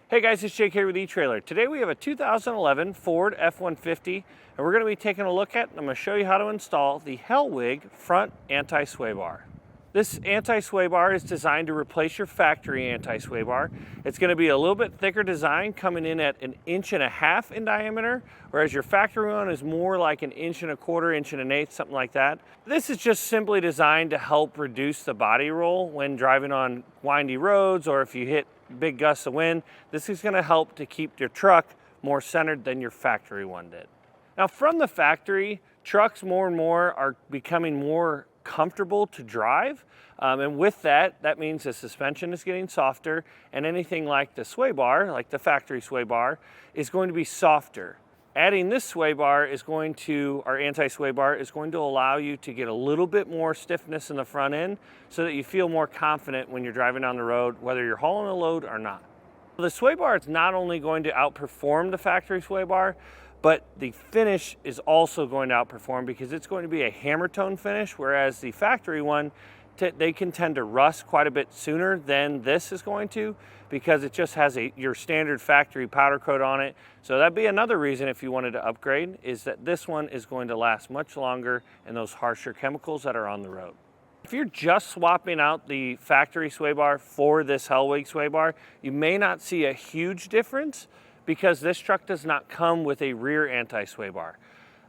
Hey guys, it's Jake here with eTrailer. Today we have a 2011 Ford F-150 and we're going to be taking a look at and I'm going to show you how to install the Hellwig Front Anti-Sway Bar. This anti-sway bar is designed to replace your factory anti-sway bar. It's going to be a little bit thicker design, coming in at 1.5 inches in diameter, whereas your factory one is more like 1.25 inches, 1 1/8 inches, something like that. This is just simply designed to help reduce the body roll when driving on windy roads or if you hit big gusts of wind. This is going to help to keep your truck more centered than your factory one did. Now from the factory, trucks more and more are becoming more comfortable to drive, and with that means the suspension is getting softer, and anything like the sway bar, like the factory sway bar, is going to be softer. Adding this sway bar is going to, our anti-sway bar, is going to allow you to get a little bit more stiffness in the front end so that you feel more confident when you're driving down the road, whether you're hauling a load or not. The sway bar is not only going to outperform the factory sway bar, but the finish is also going to outperform because it's going to be a hammer tone finish, whereas the factory one, they can tend to rust quite a bit sooner than this is going to because it just has your standard factory powder coat on it. So that'd be another reason if you wanted to upgrade, is that this one is going to last much longer in those harsher chemicals that are on the road. If you're just swapping out the factory sway bar for this Hellwig sway bar, you may not see a huge difference because this truck does not come with a rear anti-sway bar.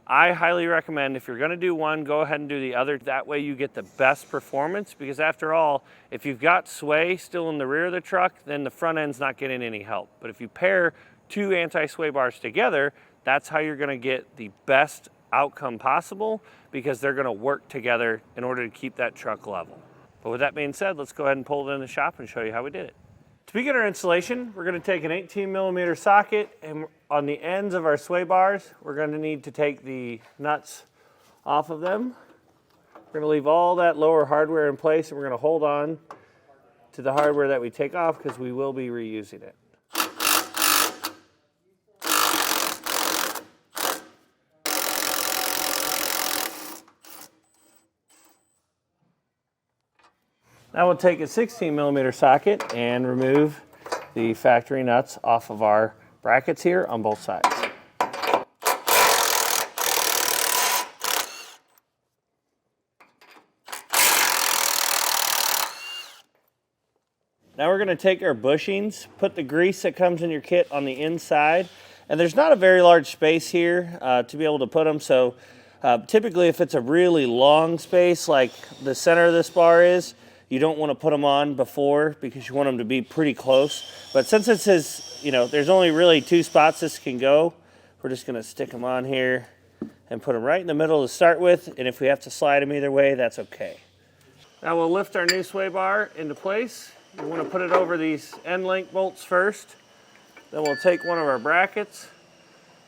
I highly recommend if you're going to do one, go ahead and do the other. That way you get the best performance, because after all, if you've got sway still in the rear of the truck, then the front end's not getting any help. But if you pair two anti-sway bars together, that's how you're going to get the best outcome possible, because they're going to work together in order to keep that truck level. But with that being said, let's go ahead and pull it in the shop and show you how we did it. To begin our installation, we're going to take an 18mm socket, and on the ends of our sway bars, we're going to need to take the nuts off of them. We're going to leave all that lower hardware in place, and we're going to hold on to the hardware that we take off because we will be reusing it. Now we'll take a 16mm socket and remove the factory nuts off of our brackets here on both sides. Now we're going to take our bushings, put the grease that comes in your kit on the inside, and there's not a very large space here to be able to put them, so typically if it's a really long space like the center of this bar is, you don't want to put them on before because you want them to be pretty close. But since it says, there's only really 2 spots this can go, we're just going to stick them on here and put them right in the middle to start with. And if we have to slide them either way, that's okay. Now we'll lift our new sway bar into place. We want to put it over these end link bolts first. Then we'll take one of our brackets,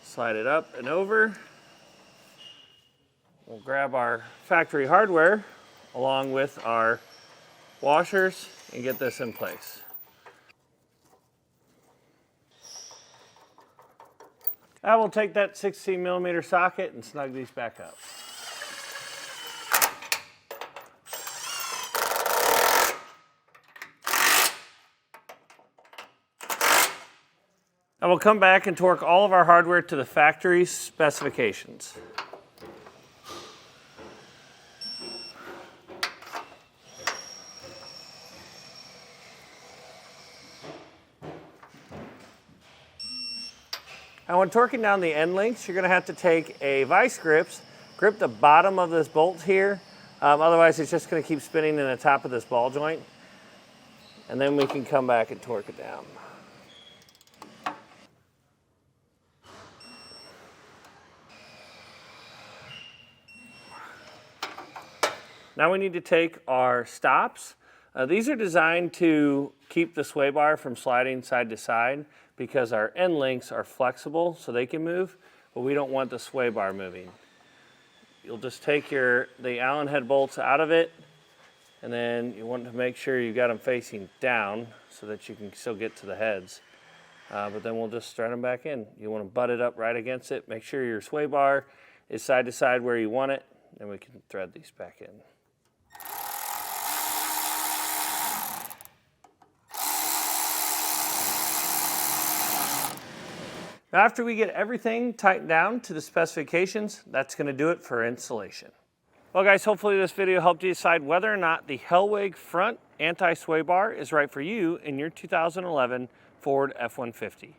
slide it up and over. We'll grab our factory hardware along with our washers and get this in place. Now we'll take that 16mm socket and snug these back up. Now we'll come back and torque all of our hardware to the factory specifications. Now when torquing down the end links, you're going to have to take a vice grips, grip the bottom of this bolt here, otherwise it's just going to keep spinning in the top of this ball joint, and then we can come back and torque it down. Now we need to take our stops. These are designed to keep the sway bar from sliding side to side because our end links are flexible so they can move, but we don't want the sway bar moving. You'll just take the Allen head bolts out of it, and then you want to make sure you got them facing down so that you can still get to the heads. But then we'll just thread them back in. You want to butt it up right against it. Make sure your sway bar is side to side where you want it, and we can thread these back in. Now, after we get everything tightened down to the specifications, that's going to do it for installation. Well guys, hopefully this video helped you decide whether or not the Hellwig Front Anti-Sway Bar is right for you in your 2011 Ford F-150.